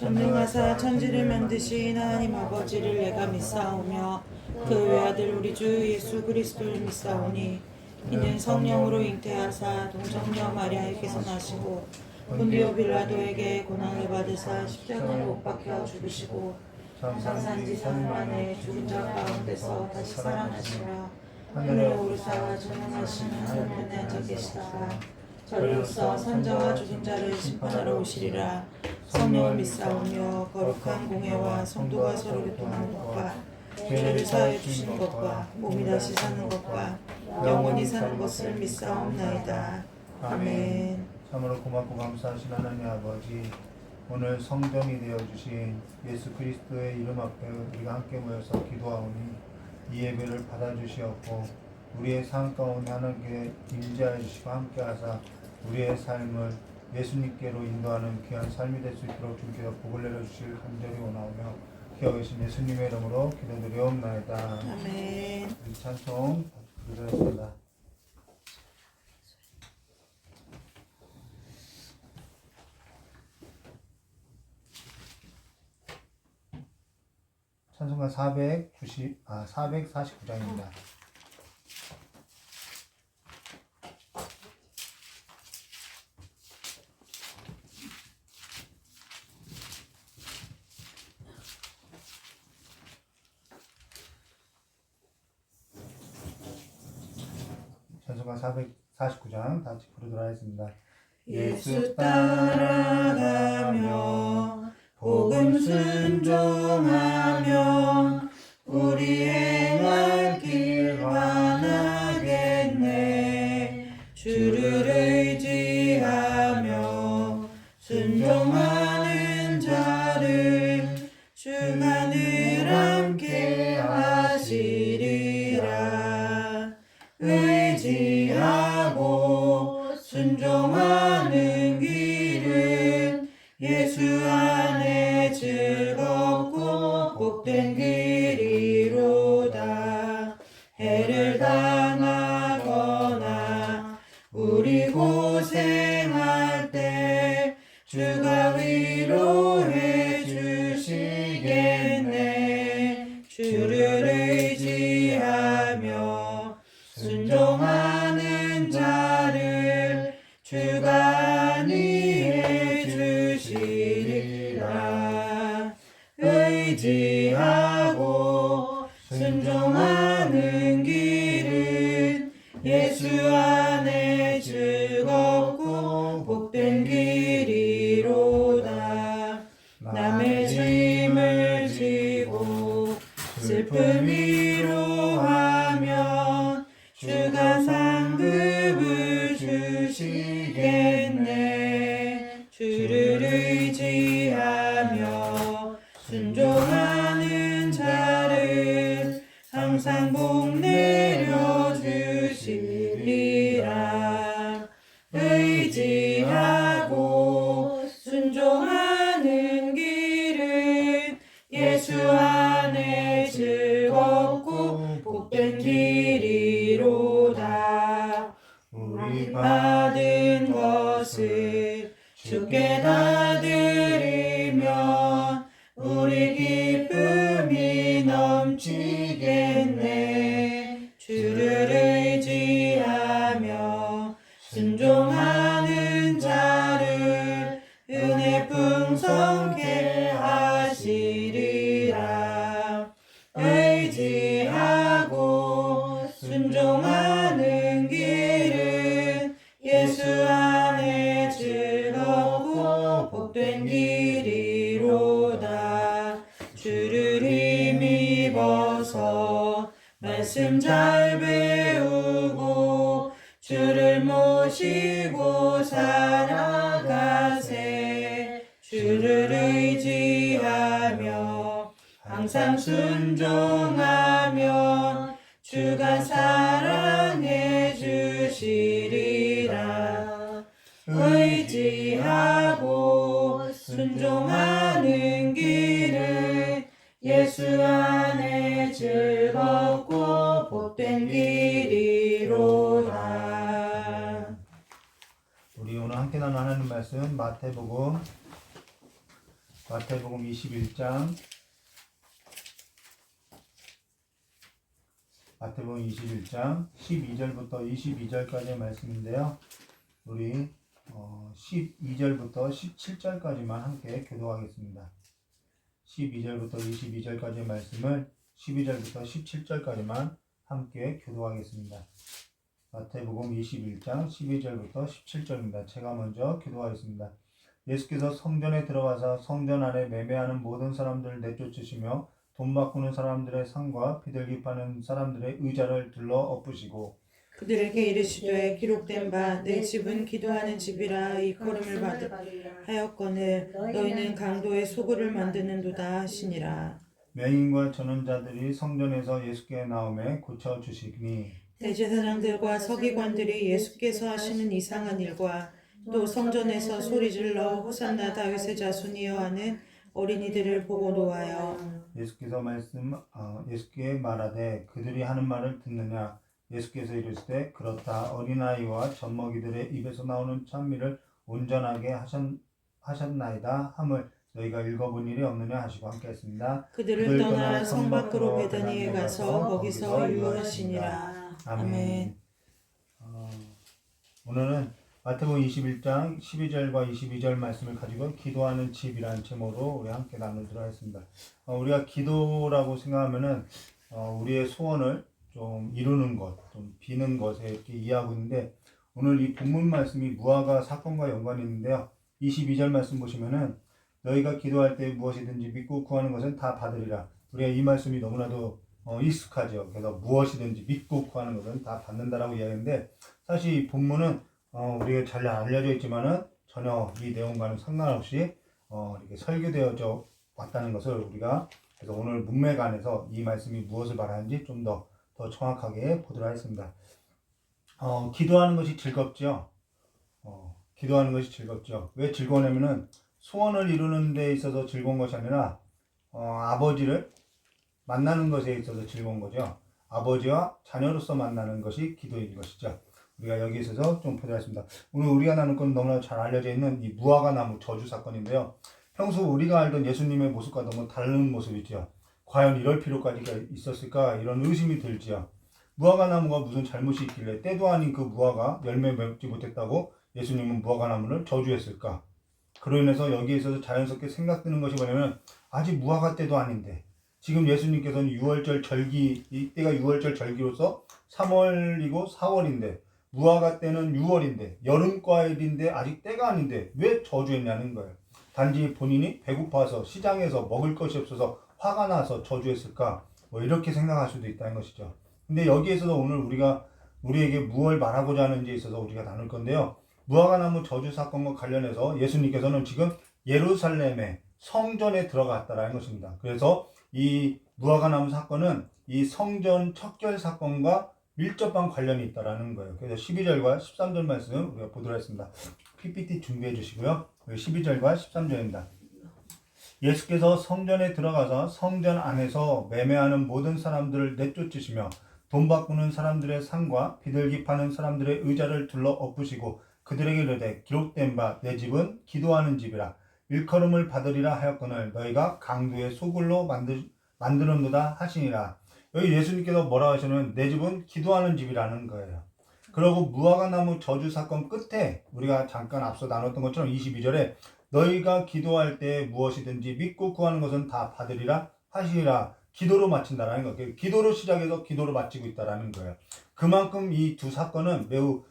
전능하사 천지를 만드신 하나님 아버지를 내가 믿사오며 그 외아들 우리 주 예수 그리스도를 믿사오니 이는 성령으로 잉태하사 동정녀 마리아에게서 나시고 본디오 빌라도에게 고난을 받으사 십자가에 못 박혀 죽으시고 장사한지 3일 만에 죽은 자 가운데서 다시 살아나시라. 하늘에 오르사 전능하신 하나님의 앉아 계시다가 저리로서 산자와 죽은 자를 심판하러 오시리라. 성령을 믿사오며 거룩한 공회와 성도가 서로 교통하는 것과 죄를 사하여 주시는 것과 몸이 다시 사는 것과 영원히 사는 것을 믿사옵나이다. 아멘. 참으로 고맙고 감사하신 하나님 아버지, 오늘 성전이 되어주신 예수 그리스도의 이름 앞에 우리가 함께 모여서 기도하오니 이 예배를 받아주시옵고 우리의 삶 가운데 하나님께 임재하여 주시고 함께하사 우리의 삶을 예수님께로 인도하는 귀한 삶이 될 수 있도록 주께서 복을 내려주실 간절히 원하오며 기어 계신 예수님의 이름으로 기도드리옵나이다. 아멘. 이 찬송 부르겠습니다. 찬송가 449장입니다. 찬송가 449장 같이 부르도록 하겠습니다. 예수 따라가며 복음 순종하며 우리 행할 길 환하겠네. 주를 의지하며 순종하는 자를 주가 늘 함께 하시리라. 의지하고 순종하는 길은 예수 안에 즐겁고 복된 길이로다. 해를 당하거나 우리 고생할 때 주가 위로해 주시겠네. 주를 의지하며 순종하는 자를 주가 안위해 주시리라. 의지하고 순종하는 길은 예수 안에 즐겁고 복된 길이로다. 남의 짐을 지고 슬픔 위로하면 주가 상급을 주시겠네. 주를 의지하며 순종하는 자를 항상 복 내려주시리라. 의지하고 순종하는 길은 예수 안에 즐겁고 복된 길이로다. 우리 받은 것을 주께 다 드리면 우리 기쁨이 넘치겠네. 주를 의지하며 순종하는 자를 은혜 풍성케 하시리라. 의지하고 순종하는 길은 예수 안에 즐겁고 복된 길이로다. 주를 힘입어서 말씀 잘 배우고 주를 모시고 살아가세. 주를 의지하며 항상 순종하면 주가 사랑해 주시리라. 의지하고 순종하는 길은 예수 안에 즐겁고 복된 길이로다. 우리 오늘 함께 나눈 하나님 말씀 마태복음 마태복음 21장 12절부터 22절까지의 말씀인데요. 우리 12절부터 17절까지만 함께 교독하겠습니다. 12절부터 22절까지의 말씀을 12절부터 17절까지만 함께 교독하겠습니다. 마태복음 21장 12절부터 17절입니다. 제가 먼저 교독하겠습니다. 예수께서 성전에 들어가서 성전 안에 매매하는 모든 사람들을 내쫓으시며 돈 바꾸는 사람들의 상과 비둘기 파는 사람들의 의자를 둘러 엎으시고 그들에게 이르시되 기록된 바 내 집은 기도하는 집이라 일컬음을 하였거늘 너희는 강도의 소굴을 만드는도다 하시니라. 맹인과 전원자들이 성전에서 예수께 나오매 고쳐주시니 대제사장들과 서기관들이 예수께서 하시는 이상한 일과 또 성전에서 소리질러 호산나 다윗의 자손이여 하는 어린이들을 보고 노하여 예수께 말하되 그들이 하는 말을 듣느냐. 예수께서 이르시되 그렇다. 어린아이와 젖먹이들의 입에서 나오는 찬미를 온전하게 하셨나이다 함을 너희가 읽어본 일이 없느냐 하시고 함께 했습니다. 그들을 떠나 성 밖으로 베다니에 가서 거기서 유하시니라. 아멘. 오늘은 마태복음 21장 12절과 22절 말씀을 가지고 기도하는 집이라는 제목으로 우리 함께 나누도록 하겠습니다. 우리가 기도라고 생각하면은 우리의 소원을 좀 이루는 것, 좀 비는 것에 이렇게 이해하고 있는데 오늘 이 본문 말씀이 무화과 사건과 연관이 있는데요. 22절 말씀 보시면은 너희가 기도할 때 무엇이든지 믿고 구하는 것은 다 받으리라. 우리가 이 말씀이 너무나도 익숙하죠. 그래서 무엇이든지 믿고 구하는 것은 다 받는다라고 이야기하는데 사실 이 본문은 우리가 잘 알려져 있지만은 전혀 이 내용과는 상관없이 이렇게 설교되어져 왔다는 것을 우리가 그래서 오늘 문맥안에서 이 말씀이 무엇을 말하는지 좀 더 정확하게 보도록 하겠습니다. 기도하는 것이 즐겁죠. 기도하는 것이 즐겁죠. 왜 즐거우냐면은 소원을 이루는 데 있어서 즐거운 것이 아니라 아버지를 만나는 것에 있어서 즐거운 거죠. 아버지와 자녀로서 만나는 것이 기도인 것이죠. 우리가 여기 있어서 좀 보도록 하겠습니다. 오늘 우리가 나눌 건 너무나 잘 알려져 있는 이 무화과 나무 저주 사건인데요. 평소 우리가 알던 예수님의 모습과 너무 다른 모습이죠. 과연 이럴 필요까지 있었을까 이런 의심이 들지요. 무화과 나무가 무슨 잘못이 있길래 때도 아닌 그 무화과 열매 맺지 못했다고 예수님은 무화과 나무를 저주했을까? 그로 인해서 여기에 있어서 자연스럽게 생각드는 것이 뭐냐면 아직 무화과 때도 아닌데 지금 예수님께서는 6월절 절기 이때가 6월절 절기로서 3월이고 4월인데 무화과 때는 6월인데 여름과일인데 아직 때가 아닌데 왜 저주했냐는 거예요. 단지 본인이 배고파서 시장에서 먹을 것이 없어서 화가 나서 저주했을까? 이렇게 생각할 수도 있다는 것이죠. 근데 여기에서도 오늘 우리에게 무엇을 말하고자 하는지에 있어서 우리가 나눌 건데요. 무화과나무 저주 사건과 관련해서 예수님께서는 지금 예루살렘의 성전에 들어갔다라는 것입니다. 그래서 이 무화과나무 사건은 이 성전 척결 사건과 밀접한 관련이 있다라는 거예요. 그래서 12절과 13절 말씀 우리가 보도록 하겠습니다. PPT 준비해 주시고요. 12절과 13절입니다. 예수께서 성전에 들어가서 성전 안에서 매매하는 모든 사람들을 내쫓으시며 돈 바꾸는 사람들의 상과 비둘기 파는 사람들의 의자를 둘러 엎으시고 그들에게 이르되 기록된 바 내 집은 기도하는 집이라 일컬음을 받으리라 하였거늘 너희가 강도의 소굴로 만드는도다 하시니라. 여기 예수님께서 뭐라 하시냐면 내 집은 기도하는 집이라는 거예요. 그리고 무화과나무 저주 사건 끝에 우리가 잠깐 앞서 나눴던 것처럼 22절에 너희가 기도할 때 무엇이든지 믿고 구하는 것은 다 받으리라 하시니라. 기도로 마친다라는 거예요. 기도로 시작해서 기도로 마치고 있다라는 거예요. 그만큼 이 두 사건은 매우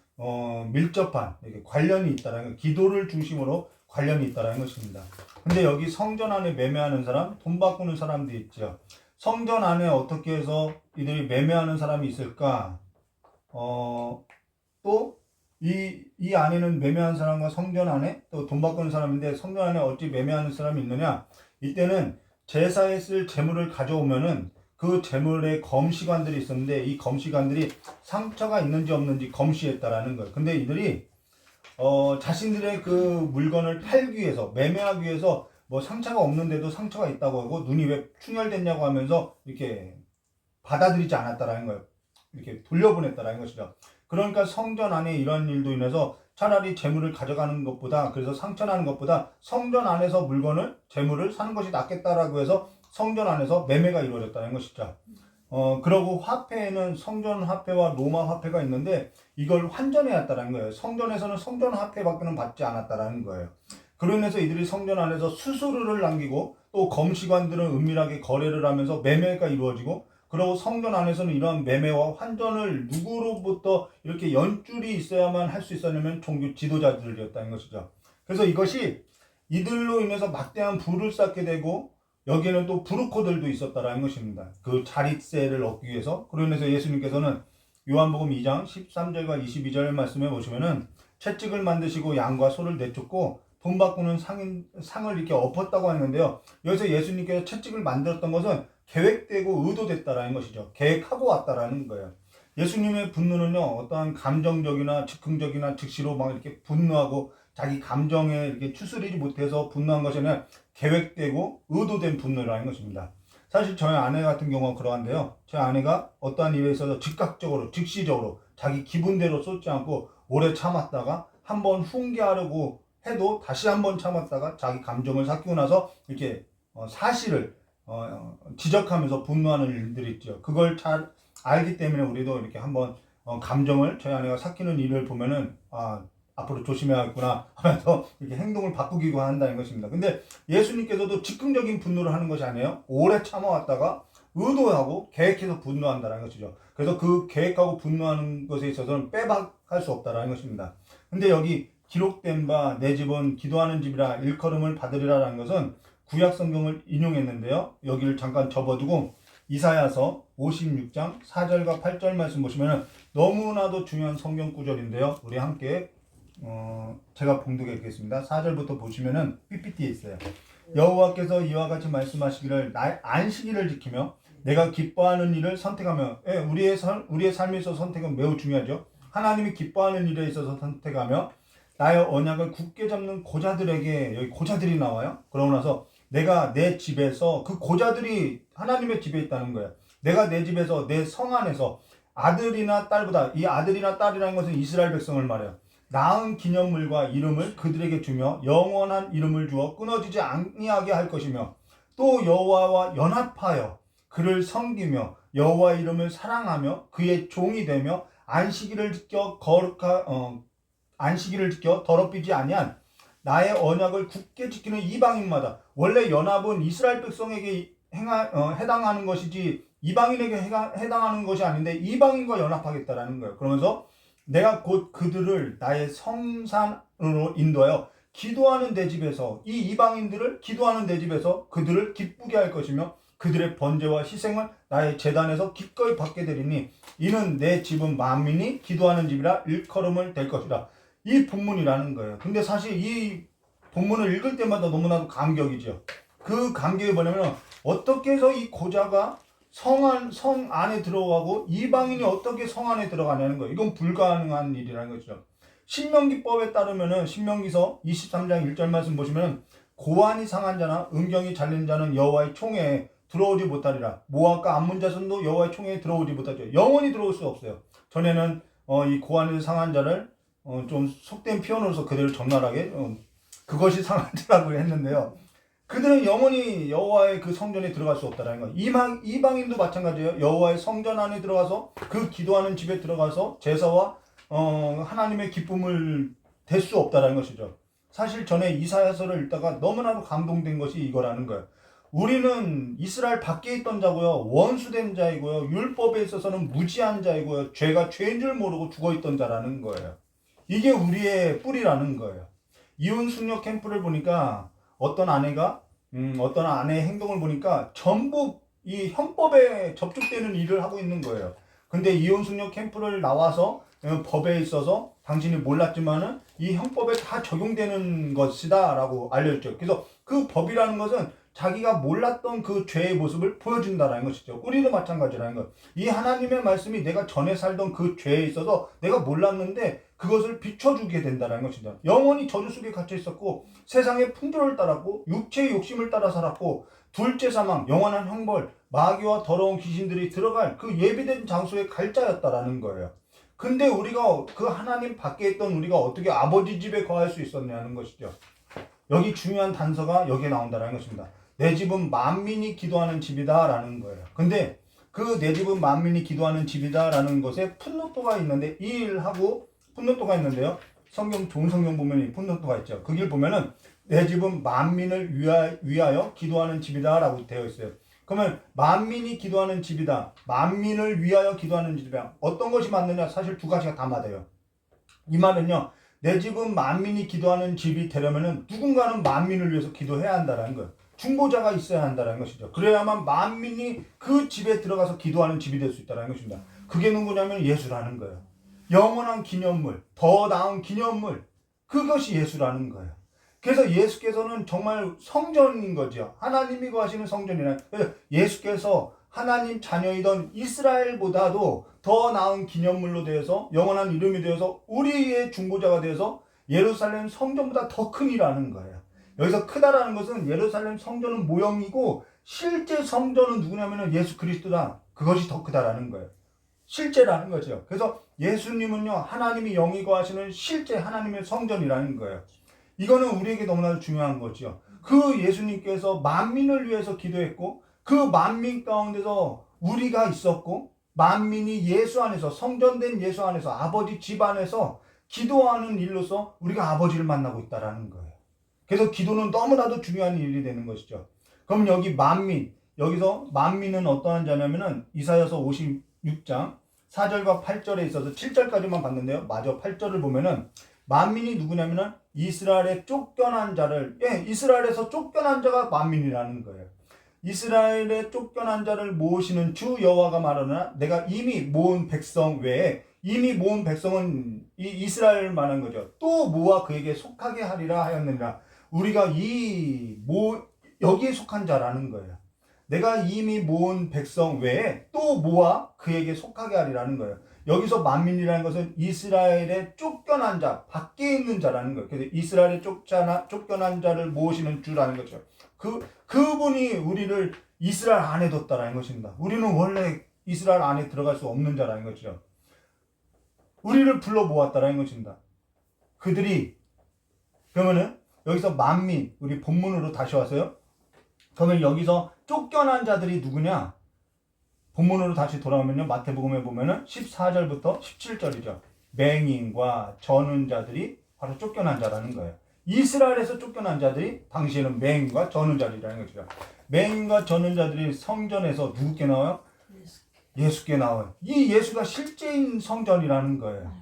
밀접한 관련이 있다라는 거예요. 기도를 중심으로 관련이 있다라는 것입니다. 근데 여기 성전 안에 매매하는 사람, 돈 바꾸는 사람도 있죠. 성전 안에 어떻게 해서 이들이 매매하는 사람이 있을까? 또 이 안에는 매매하는 사람과 성전 안에 또 돈 바꾸는 사람인데 성전 안에 어찌 매매하는 사람이 있느냐? 이때는 제사에 쓸 재물을 가져오면은 그 재물에 검시관들이 있었는데 이 검시관들이 상처가 있는지 없는지 검시했다라는 거예요. 근데 이들이 자신들의 그 물건을 팔기 위해서 매매하기 위해서 뭐 상처가 없는데도 상처가 있다고 하고 눈이 왜 충혈됐냐고 하면서 이렇게 받아들이지 않았다라는 거예요. 이렇게 돌려보냈다라는 것이죠. 그러니까 성전 안에 이런 일도 인해서 차라리 재물을 가져가는 것보다, 그래서 상처나는 것보다 성전 안에서 물건을, 재물을 사는 것이 낫겠다라고 해서 성전 안에서 매매가 이루어졌다는 것이죠. 그러고 화폐에는 성전 화폐와 로마 화폐가 있는데 이걸 환전해야 했다는 거예요. 성전에서는 성전 화폐밖에는 받지 않았다는 거예요. 그로 인해서 이들이 성전 안에서 수수료를 남기고 또 검시관들은 은밀하게 거래를 하면서 매매가 이루어지고, 그리고 성전 안에서는 이러한 매매와 환전을 누구로부터 이렇게 연줄이 있어야만 할 수 있었냐면 종교 지도자들이었다는 것이죠. 그래서 이것이 이들로 인해서 막대한 부를 쌓게 되고, 여기에는 또 부르코들도 있었다라는 것입니다. 그 자릿세를 얻기 위해서. 그로 인해서 예수님께서는 요한복음 2장 13절과 22절 말씀에 보시면은 채찍을 만드시고 양과 소를 내쫓고 돈 바꾸는 상을 이렇게 엎었다고 하는데요. 여기서 예수님께서 채찍을 만들었던 것은 계획되고 의도됐다라는 것이죠. 계획하고 왔다라는 거예요. 예수님의 분노는요, 어떠한 감정적이나 즉흥적이나 즉시로 막 이렇게 분노하고 자기 감정에 이렇게 추스리지 못해서 분노한 것이 아니라 계획되고 의도된 분노라는 것입니다. 사실 저희 아내 같은 경우는 그러한데요. 제 아내가 어떠한 일에 있어서 즉각적으로, 즉시적으로 자기 기분대로 쏟지 않고 오래 참았다가 한번 훈계하려고 해도 다시 한번 참았다가 자기 감정을 삭히고 나서 이렇게 사실을 지적하면서 분노하는 일들이 있죠. 그걸 잘 알기 때문에 우리도 이렇게 한번 감정을, 저희 아내가 삭히는 일을 보면은 앞으로 조심해야겠구나 하면서 이렇게 행동을 바꾸기도 한다는 것입니다. 근데 예수님께서도 즉흥적인 분노를 하는 것이 아니에요. 오래 참아왔다가 의도하고 계획해서 분노한다는 것이죠. 그래서 그 계획하고 분노하는 것에 있어서는 빼박할 수 없다는 것입니다. 근데 여기 기록된 바 내 집은 기도하는 집이라 일컬음을 받으리라라는 것은 구약 성경을 인용했는데요. 여기를 잠깐 접어두고 이사야서 56장 4절과 8절 말씀 보시면 너무나도 중요한 성경 구절인데요. 우리 함께 제가 봉독해 드리겠습니다. 4절부터 보시면은 PPT에 있어요. 여호와께서 이와 같이 말씀하시기를 나의 안식일을 지키며 내가 기뻐하는 일을 선택하며, 우리의 삶에 있어서 선택은 매우 중요하죠. 하나님이 기뻐하는 일에 있어서 선택하며 나의 언약을 굳게 잡는 고자들에게, 여기 고자들이 나와요. 그러고 나서 내가 내 집에서, 그 고자들이 하나님의 집에 있다는 거예요. 내가 내 집에서, 내 성 안에서 아들이나 딸보다, 이 아들이나 딸이라는 것은 이스라엘 백성을 말해요. 나은 기념물과 이름을 그들에게 주며 영원한 이름을 주어 끊어지지 아니하게 할 것이며, 또 여호와와 연합하여 그를 섬기며 여호와 이름을 사랑하며 그의 종이 되며 안식일을 지켜 더럽히지 아니한 나의 언약을 굳게 지키는 이방인마다, 원래 연합은 이스라엘 백성에게 해당하는 것이지 이방인에게 해당하는 것이 아닌데 이방인과 연합하겠다라는 거예요. 그러면서 내가 곧 그들을 나의 성산으로 인도하여 기도하는 내 집에서, 이 이방인들을 기도하는 내 집에서 그들을 기쁘게 할 것이며 그들의 번제와 희생을 나의 제단에서 기꺼이 받게 되리니 이는 내 집은 만민이 기도하는 집이라 일컬음을 될 것이라. 이 본문이라는 거예요. 근데 사실 이 본문을 읽을 때마다 너무나도 감격이죠. 그 감격이 뭐냐면 어떻게 해서 이 고자가 성 안에 들어가고 이방인이 어떻게 성 안에 들어가냐는 거예요. 이건 불가능한 일이라는 거죠. 신명기법에 따르면은 신명기서 23장 1절 말씀 보시면 고안이 상한 자나 음경이 잘린 자는 여호와의 총회에 들어오지 못하리라. 모압과 암몬 자손도 여호와의 총회에 들어오지 못하죠. 영원히 들어올 수 없어요. 전에는 이 고안이 상한 자를 좀 속된 표현으로서 그대로 적나라하게 그것이 상한 자라고 했는데요. 그들은 영원히 여호와의 그 성전에 들어갈 수 없다라는 거예요. 이방인도 마찬가지예요. 여호와의 성전 안에 들어가서 그 기도하는 집에 들어가서 제사와 하나님의 기쁨을 댈 수 없다라는 것이죠. 사실 전에 이사야서를 읽다가 너무나도 감동된 것이 이거라는 거예요. 우리는 이스라엘 밖에 있던 자고요, 원수된 자이고요, 율법에 있어서는 무지한 자이고요, 죄가 죄인 줄 모르고 죽어있던 자라는 거예요. 이게 우리의 뿌리라는 거예요. 이혼 숙녀 캠프를 보니까 어떤 아내의 행동을 보니까 전부 이 형법에 접촉되는 일을 하고 있는 거예요. 근데 이혼 숙녀 캠프를 나와서 법에 있어서 당신이 몰랐지만은 이 형법에 다 적용되는 것이다 라고 알려줬죠. 그래서 그 법이라는 것은 자기가 몰랐던 그 죄의 모습을 보여준다라는 것이죠. 우리도 마찬가지라는 것. 이 하나님의 말씀이 내가 전에 살던 그 죄에 있어서 내가 몰랐는데 그것을 비춰주게 된다는 것이죠. 영원히 저주 속에 갇혀 있었고 세상의 풍조를 따랐고 육체의 욕심을 따라 살았고 둘째 사망, 영원한 형벌, 마귀와 더러운 귀신들이 들어갈 그 예비된 장소에 갈 자였다라는 거예요. 근데 우리가 그 하나님 밖에 있던 우리가 어떻게 아버지 집에 거할 수 있었냐는 것이죠. 여기 중요한 단서가 여기에 나온다는 것입니다. 내 집은 만민이 기도하는 집이다라는 거예요. 근데 그 내 집은 만민이 기도하는 집이다라는 것에 풋노트가 있는데 이 일하고 풋노트가 있는데요. 좋은 성경 보면 이 풋노트가 있죠. 거길 보면은 내 집은 만민을 위하여 기도하는 집이다라고 되어 있어요. 그러면 만민이 기도하는 집이다. 만민을 위하여 기도하는 집이다. 어떤 것이 맞느냐? 사실 두 가지가 다 맞아요. 이 말은요. 내 집은 만민이 기도하는 집이 되려면은 누군가는 만민을 위해서 기도해야 한다는 거예요. 중보자가 있어야 한다는 것이죠. 그래야만 만민이 그 집에 들어가서 기도하는 집이 될 수 있다는 것입니다. 그게 누구냐면 예수라는 거예요. 영원한 기념물, 더 나은 기념물, 그것이 예수라는 거예요. 그래서 예수께서는 정말 성전인 거죠. 하나님이 거하시는 성전이라. 그래서 예수께서 하나님 자녀이던 이스라엘보다도 더 나은 기념물로 되어서 영원한 이름이 되어서 우리의 중보자가 되어서 예루살렘 성전보다 더 큰이라는 거예요. 여기서 크다라는 것은 예루살렘 성전은 모형이고 실제 성전은 누구냐면 예수 그리스도다. 그것이 더 크다라는 거예요. 실제라는 거죠. 그래서 예수님은요, 하나님이 영이 거하시는 실제 하나님의 성전이라는 거예요. 이거는 우리에게 너무나도 중요한 거죠. 그 예수님께서 만민을 위해서 기도했고 그 만민 가운데서 우리가 있었고 만민이 예수 안에서 성전된 예수 안에서 아버지 집 안에서 기도하는 일로서 우리가 아버지를 만나고 있다는 거예요. 그래서 기도는 너무나도 중요한 일이 되는 것이죠. 그럼 여기 만민, 여기서 만민은 어떠한 자냐면은 이사야서 56장 4절과 8절에 있어서 7절까지만 봤는데요. 마저 8절을 보면은 만민이 누구냐면은 이스라엘의 쫓겨난 자를, 이스라엘에서 쫓겨난 자가 만민이라는 거예요. 이스라엘의 쫓겨난 자를 모으시는 주 여호와가 말하노라. 내가 이미 모은 백성 외에, 이미 모은 백성은 이 이스라엘을 말하는 거죠. 또 모아 그에게 속하게 하리라 하였느니라. 우리가 여기에 속한 자라는 거예요. 내가 이미 모은 백성 외에 또 모아 그에게 속하게 하리라는 거예요. 여기서 만민이라는 것은 이스라엘의 쫓겨난 자, 밖에 있는 자라는 거예요. 그래서 이스라엘의 쫓겨난 자를 모으시는 주라는 거죠. 그분이 우리를 이스라엘 안에 뒀다라는 것입니다. 우리는 원래 이스라엘 안에 들어갈 수 없는 자라는 거죠. 우리를 불러 모았다라는 것입니다. 그들이, 그러면은 여기서 만민, 우리 본문으로 다시 와서요. 그러면 여기서 쫓겨난 자들이 누구냐? 본문으로 다시 돌아오면요. 마태복음에 보면은 14절부터 17절이죠. 맹인과 저는 자들이 바로 쫓겨난 자라는 거예요. 이스라엘에서 쫓겨난 자들이 당시에는 맹인과 저는 자들이라는 것이죠. 맹인과 저는 자들이 성전에서 누구께 나와요? 예수께 나와요. 이 예수가 실제인 성전이라는 거예요.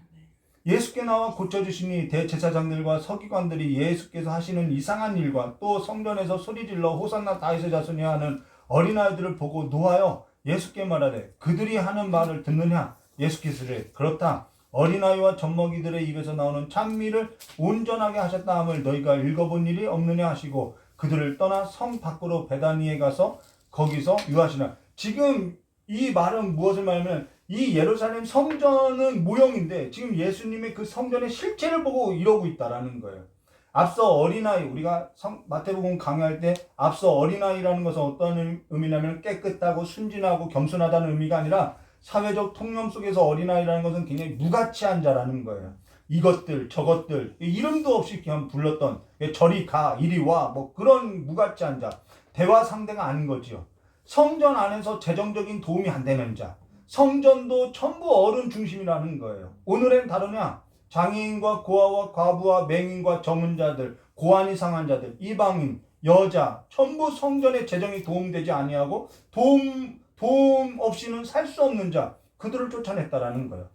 예수께 나와 고쳐주시니 대제사장들과 서기관들이 예수께서 하시는 이상한 일과 또 성전에서 소리질러 호산나 다윗의 자손이 하는 어린아이들을 보고 노하여 예수께 말하되 그들이 하는 말을 듣느냐? 예수께서 이르되 그렇다. 어린아이와 젖먹이들의 입에서 나오는 찬미를 온전하게 하셨다 함을 너희가 읽어본 일이 없느냐 하시고 그들을 떠나 성 밖으로 베다니에 가서 거기서 유하시나. 지금 이 말은 무엇을 말하면 이 예루살렘 성전은 모형인데 지금 예수님의 그 성전의 실체를 보고 이러고 있다라는 거예요. 앞서 어린아이, 우리가 마태복음 강의할 때 앞서 어린아이라는 것은 어떤 의미냐면 깨끗하고 순진하고 겸손하다는 의미가 아니라 사회적 통념 속에서 어린아이라는 것은 굉장히 무가치한 자라는 거예요. 이것들 저것들 이름도 없이 그냥 불렀던 저리 가 이리 와 뭐 그런 무가치한 자, 대화 상대가 아닌 거지요. 성전 안에서 재정적인 도움이 안 되는 자, 성전도 전부 어른 중심이라는 거예요. 오늘엔 다르냐? 장애인과 고아와 과부와 맹인과 젊은 자들, 고안이 상한 자들, 이방인, 여자 전부 성전의 재정이 도움되지 아니하고 도움 없이는 살 수 없는 자, 그들을 쫓아냈다라는 거예요.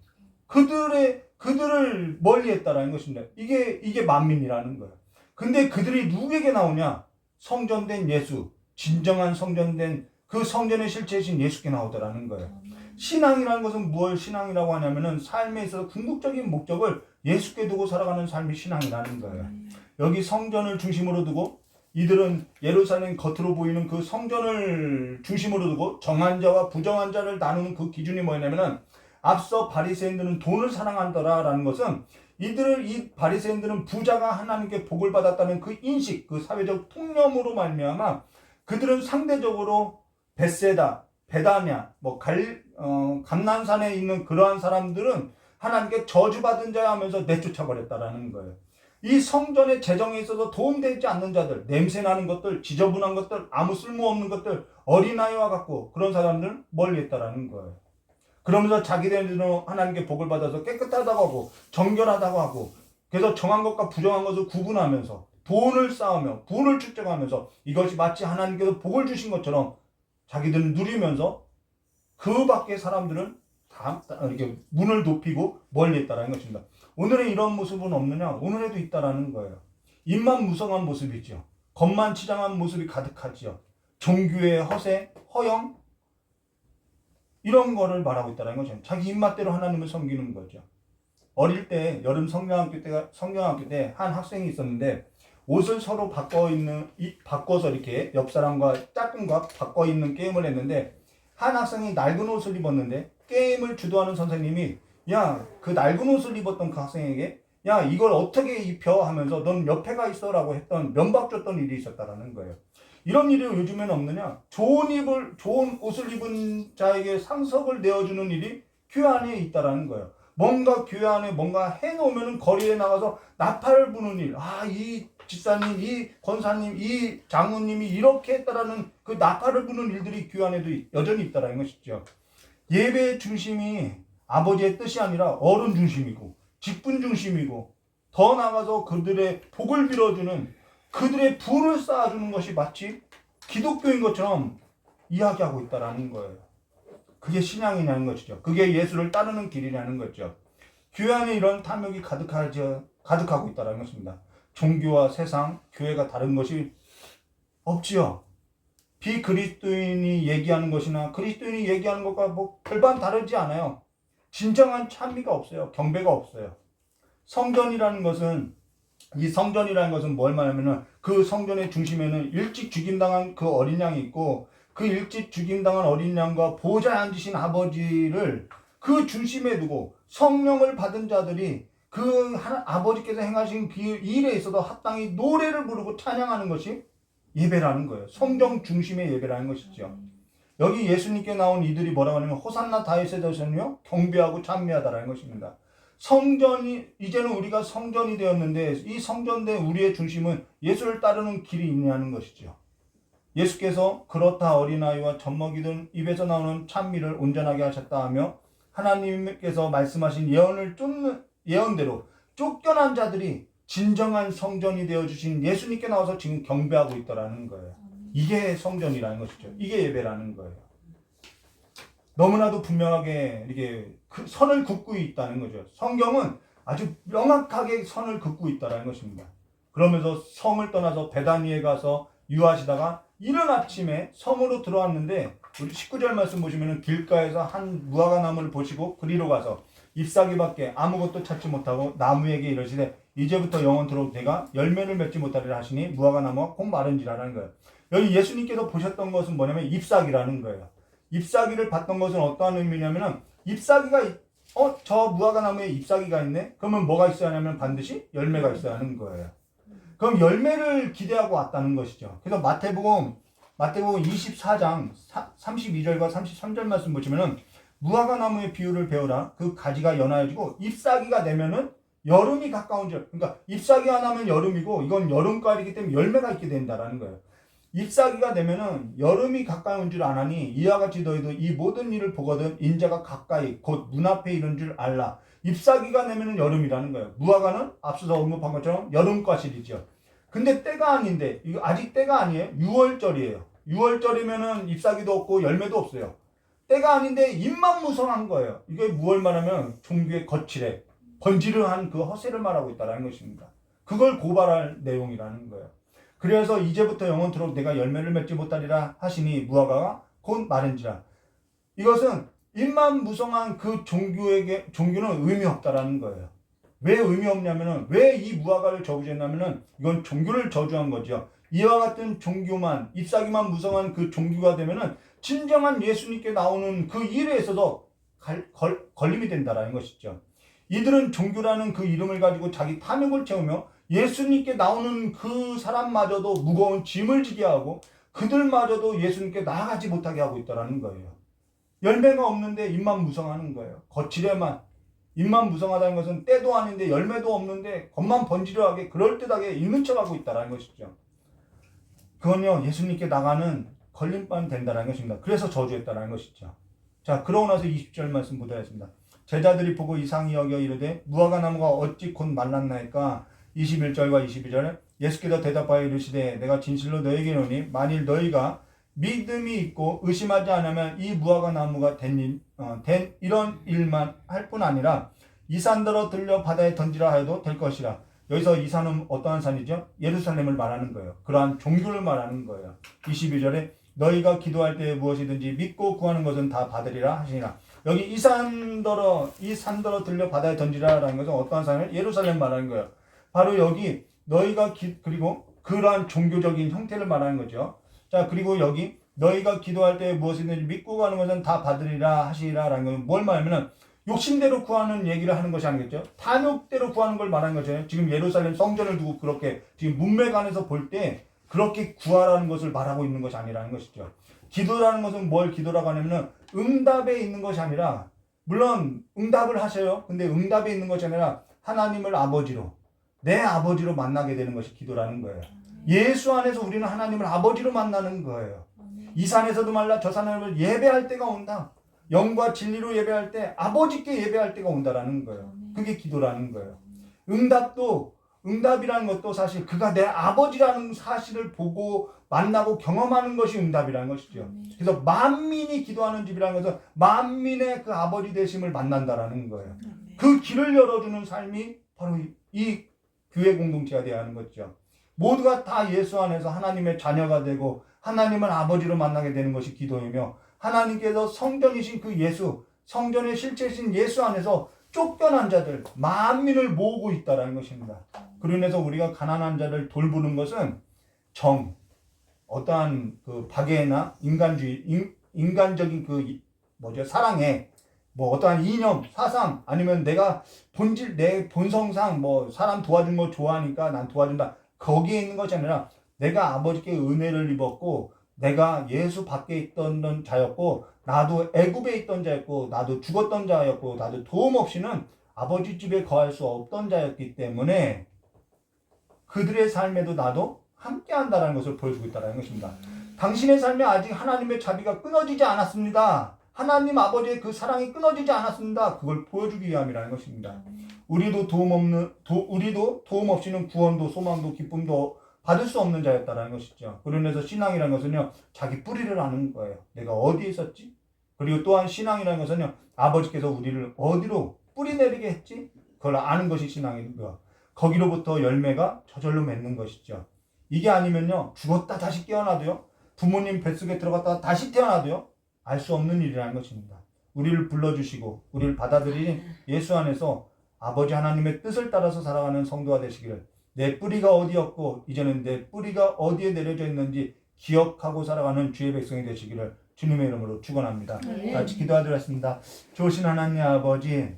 그들을 멀리했다라는 것입니다. 이게 만민이라는 거예요. 근데 그들이 누구에게 나오냐? 성전된 예수, 진정한 성전된 그 성전의 실체이신 예수께 나오더라는 거예요. 신앙이라는 것은 무엇을 신앙이라고 하냐면은 삶에 있어서 궁극적인 목적을 예수께 두고 살아가는 삶이 신앙이라는 거예요. 여기 성전을 중심으로 두고 이들은 예루살렘 겉으로 보이는 그 성전을 중심으로 두고 정한 자와 부정한 자를 나누는 그 기준이 뭐냐면은 앞서 바리새인들은 돈을 사랑한다라는 것은 이 바리새인들은 부자가 하나님께 복을 받았다는 그 인식, 그 사회적 통념으로 말미암아 그들은 상대적으로 벳세다, 베다냐, 감난산에 있는 그러한 사람들은 하나님께 저주받은 자야 하면서 내쫓아버렸다라는 거예요. 이 성전의 재정에 있어서 도움되지 않는 자들, 냄새나는 것들, 지저분한 것들, 아무 쓸모없는 것들, 어린아이와 같고 그런 사람들은 멀리했다라는 거예요. 그러면서 자기들은 하나님께 복을 받아서 깨끗하다고 하고 정결하다고 하고, 그래서 정한 것과 부정한 것을 구분하면서 돈을 쌓으며 부를 축적하면서 이것이 마치 하나님께서 복을 주신 것처럼 자기들은 누리면서 그 밖의 사람들은 다 이렇게 문을 높이고 멀리했다라는 것입니다. 오늘의 이런 모습은 없느냐? 오늘에도 있다라는 거예요. 입만 무성한 모습이죠. 겉만 치장한 모습이 가득하지요. 종교의 허세, 허영, 이런 거를 말하고 있다는 거죠. 자기 입맛대로 하나님을 섬기는 거죠. 어릴 때 여름 성경학교 때 한 학생이 있었는데 옷을 서로 바꿔서 이렇게 옆 사람과 짝꿍과 바꿔 입는 게임을 했는데, 한 학생이 낡은 옷을 입었는데 게임을 주도하는 선생님이 야, 그 낡은 옷을 입었던 그 학생에게 야, 이걸 어떻게 입혀 하면서 넌 옆에 가 있어라고 했던, 면박 줬던 일이 있었다라는 거예요. 이런 일이 요즘에는 없느냐? 좋은 옷을 입은 자에게 상석을 내어주는 일이 교회 안에 있다라는 거예요. 뭔가 교회 안에 뭔가 해놓으면 거리에 나가서 나팔을 부는 일, 이 집사님, 이 권사님, 이 장로님이 이렇게 했다라는 그 나팔을 부는 일들이 교회 안에도 여전히 있다라는 것이죠. 예배의 중심이 아버지의 뜻이 아니라 어른 중심이고 직분 중심이고, 더 나아가서 그들의 복을 빌어주는, 그들의 부를 쌓아주는 것이 마치 기독교인 것처럼 이야기하고 있다라는 거예요. 그게 신앙이냐는 것이죠. 그게 예수를 따르는 길이라는 거죠. 교회 안에 이런 탐욕이 가득하고 있다는 것입니다. 종교와 세상, 교회가 다른 것이 없지요. 비그리스도인이 얘기하는 것이나 그리스도인이 얘기하는 것과 뭐 별반 다르지 않아요. 진정한 찬미가 없어요. 경배가 없어요. 성전이라는 것은 뭘 말하냐면은, 그 성전의 중심에는 일찍 죽임당한 그 어린 양이 있고, 그 일찍 죽임당한 어린 양과 보좌에 앉으신 아버지를 그 중심에 두고 성령을 받은 자들이 그 아버지께서 행하신 그 일에 있어서 합당히 노래를 부르고 찬양하는 것이 예배라는 거예요. 성경 중심의 예배라는 것이죠. 여기 예수님께 나온 이들이 뭐라고 하냐면 호산나 다윗의 자손이요 경배하고 찬미하다라는 것입니다. 이제는 우리가 성전이 되었는데, 이 성전대 우리의 중심은 예수를 따르는 길이 있냐는 것이죠. 예수께서 그렇다 어린아이와 젖먹이든 입에서 나오는 찬미를 온전하게 하셨다 하며, 하나님께서 말씀하신 예언대로 쫓겨난 자들이 진정한 성전이 되어주신 예수님께 나와서 지금 경배하고 있다라는 거예요. 이게 성전이라는 것이죠. 이게 예배라는 거예요. 너무나도 분명하게 이렇게 그 선을 긋고 있다는 거죠. 성경은 아주 명확하게 선을 긋고 있다는 것입니다. 그러면서 성을 떠나서 베다니에 가서 유하시다가 이른 아침에 성으로 들어왔는데, 우리 19절 말씀 보시면 길가에서 한 무화과 나무를 보시고 그리로 가서 잎사귀밖에 아무것도 찾지 못하고 나무에게 이르시되 이제부터 영원토록 내가 열매를 맺지 못하리라 하시니 무화과 나무가 곧 마른지라는 거예요. 여기 예수님께서 보셨던 것은 뭐냐면 잎사귀라는 거예요. 잎사귀를 봤던 것은 어떠한 의미냐면은, 잎사귀가 저 무화과 나무에 잎사귀가 있네? 그러면 뭐가 있어야 하냐면 반드시 열매가 있어야 하는 거예요. 그럼 열매를 기대하고 왔다는 것이죠. 그래서 마태복음 24장 32절과 33절 말씀 보시면은 무화과 나무의 비유를 배우라. 그 가지가 연하여지고 잎사귀가 되면은 여름이 가까운 줄. 그러니까 잎사귀 하나면 여름이고 이건 여름과일이기 때문에 열매가 있게 된다라는 거예요. 잎사귀가 되면은 여름이 가까운 줄 아나니 이와 같이 너희도 이 모든 일을 보거든 인자가 가까이 곧 문 앞에 이른 줄 알라. 잎사귀가 되면은 여름이라는 거예요. 무화과는 앞서서 언급한 것처럼 여름과실이죠. 근데 때가 아닌데, 이거 아직 때가 아니에요. 6월절이에요. 6월절이면은 잎사귀도 없고 열매도 없어요. 때가 아닌데 입만 무성한 거예요. 이게 무엇을 말하면 종교의 거칠에 번지르한 그 허세를 말하고 있다는 것입니다. 그걸 고발할 내용이라는 거예요. 그래서 이제부터 영원토록 내가 열매를 맺지 못하리라 하시니 무화과가 곧 마른지라. 이것은 입만 무성한 그 종교는 의미 없다라는 거예요. 왜 의미 없냐면은, 왜 이 무화과를 저주했냐면은 이건 종교를 저주한 거죠. 이와 같은 종교만, 잎사귀만 무성한 그 종교가 되면은 진정한 예수님께 나오는 그 일에 있어서 걸림이 된다라는 것이죠. 이들은 종교라는 그 이름을 가지고 자기 탐욕을 채우며 예수님께 나오는 그 사람마저도 무거운 짐을 지게 하고 그들마저도 예수님께 나아가지 못하게 하고 있다는 거예요. 열매가 없는데 입만 무성하는 거예요. 거칠에만 입만 무성하다는 것은 때도 아닌데 열매도 없는데 겉만 번지르하게 그럴듯하게 있는 척하고 있다는 것이죠. 그건요 예수님께 나가는 걸림돌이 된다는 것입니다. 그래서 저주했다는 것이죠. 자, 그러고 나서 20절 말씀 보도록 하겠습니다. 제자들이 보고 이상히 여겨 이르되 무화과 나무가 어찌 곧 말랐나이까. 21절과 22절에 예수께서 대답하여 이르시되 내가 진실로 너에게 이르노니 만일 너희가 믿음이 있고 의심하지 않으면 이 무화과 나무가 된 이런 일만 할 뿐 아니라 이 산더러 들려 바다에 던지라 하여도 될 것이라. 여기서 이 산은 어떠한 산이죠? 예루살렘을 말하는 거예요. 그러한 종교를 말하는 거예요. 22절에 너희가 기도할 때 무엇이든지 믿고 구하는 것은 다 받으리라 하시니라. 여기 이 산더러 들려 바다에 던지라라는 것은 어떠한 산을? 예루살렘 말하는 거예요. 바로 여기 너희가 그리고 그러한 종교적인 형태를 말하는 거죠. 자, 그리고 여기 너희가 기도할 때 무엇이든지 믿고 구하는 것은 다 받으리라 하시라라는 건 뭘 말하면은 욕심대로 구하는 얘기를 하는 것이 아니겠죠. 탐욕대로 구하는 걸 말하는 거죠. 지금 예루살렘 성전을 두고 그렇게 지금 문맥안에서 볼 때 그렇게 구하라는 것을 말하고 있는 것이 아니라는 것이죠. 기도라는 것은 뭘 기도라고 하냐면은 응답에 있는 것이 아니라, 물론 응답을 하셔요. 근데 응답에 있는 것이 아니라 하나님을 아버지로, 내 아버지로 만나게 되는 것이 기도라는 거예요. 예수 안에서 우리는 하나님을 아버지로 만나는 거예요. 이 산에서도 말라 저 산을 예배할 때가 온다. 영과 진리로 예배할 때 아버지께 예배할 때가 온다라는 거예요. 그게 기도라는 거예요. 응답이라는 것도 사실 그가 내 아버지라는 사실을 보고 만나고 경험하는 것이 응답이라는 것이죠. 그래서 만민이 기도하는 집이라는 것은 만민의 그 아버지 되심을 만난다라는 거예요. 그 길을 열어주는 삶이 바로 이 교회 공동체가 되어야 하는 것이죠. 모두가 다 예수 안에서 하나님의 자녀가 되고 하나님을 아버지로 만나게 되는 것이 기도이며, 하나님께서 성전이신 그 예수, 성전의 실체이신 예수 안에서 쫓겨난 자들, 만민을 모으고 있다는 것입니다. 그로 인해서 우리가 가난한 자를 돌보는 것은 어떠한 그 박애나 인간적인 그 사랑에 어떠한 이념, 사상, 아니면 내가 내 본성상 사람 도와준 거 좋아하니까 난 도와준다. 거기에 있는 것이 아니라 내가 아버지께 은혜를 입었고 내가 예수 밖에 있던 자였고 나도 애굽에 있던 자였고 나도 죽었던 자였고 나도 도움 없이는 아버지 집에 거할 수 없던 자였기 때문에 그들의 삶에도 나도 함께 한다는 것을 보여주고 있다는 것입니다. 당신의 삶에 아직 하나님의 자비가 끊어지지 않았습니다. 하나님 아버지의 그 사랑이 끊어지지 않았습니다. 그걸 보여주기 위함이라는 것입니다. 우리도 도움 없이는 구원도 소망도 기쁨도 받을 수 없는 자였다는 것이죠. 그로 인해서 신앙이라는 것은요, 자기 뿌리를 아는 거예요. 내가 어디에 있었지? 그리고 또한 신앙이라는 것은요, 아버지께서 우리를 어디로 뿌리 내리게 했지? 그걸 아는 것이 신앙인 거예요. 거기로부터 열매가 저절로 맺는 것이죠. 이게 아니면요, 죽었다 다시 깨어나도요, 부모님 뱃속에 들어갔다 다시 태어나도요, 알 수 없는 일이라는 것입니다. 우리를 불러주시고 우리를 받아들이신 예수 안에서 아버지 하나님의 뜻을 따라서 살아가는 성도가 되시기를, 내 뿌리가 어디였고 이제는 내 뿌리가 어디에 내려져 있는지 기억하고 살아가는 주의 백성이 되시기를 주님의 이름으로 축원합니다. 같이 기도하도록 하겠습니다. 좋으신 하나님 아버지,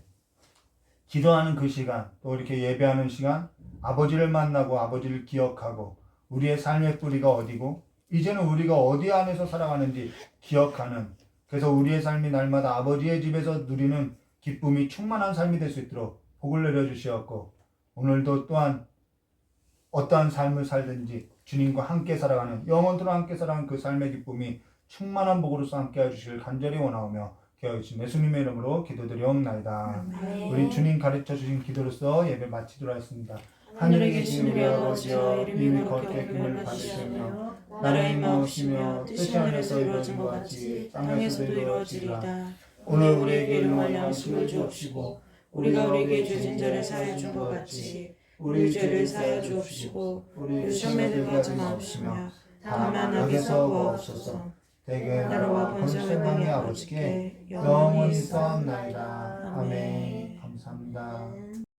기도하는 그 시간, 또 이렇게 예배하는 시간, 아버지를 만나고 아버지를 기억하고 우리의 삶의 뿌리가 어디고 이제는 우리가 어디 안에서 살아가는지 기억하는, 그래서 우리의 삶이 날마다 아버지의 집에서 누리는 기쁨이 충만한 삶이 될 수 있도록 복을 내려주시었고, 오늘도 또한 어떠한 삶을 살든지 주님과 함께 살아가는, 영원토록 함께 살아가는 그 삶의 기쁨이 충만한 복으로서 함께 해주시길 간절히 원하오며 기도하신 예수님의 이름으로 기도드리옵나이다. 우리 주님 가르쳐주신 기도로서 예배 마치도록 하겠습니다. 하늘에 계신 우리 아버지여, 이름이 거룩하게 여김을 받으시며 나라의 마옵시며 뜻이 하늘에서 이루어진 것 같이 땅에서도 이루어지리이다. 오늘 우리에게 일용할 양식을 주옵시고 우리가 우리에게 죄진 자를 사하여 준 것 같이 우리 죄를 사하여 주옵시고 우리 시험에 들게 하지 마옵시며 다만 악에서 구하옵소서. 대개 나라와 권세와 영광이 아버지께 영원히 있사옵나이다. 아멘. 감사합니다.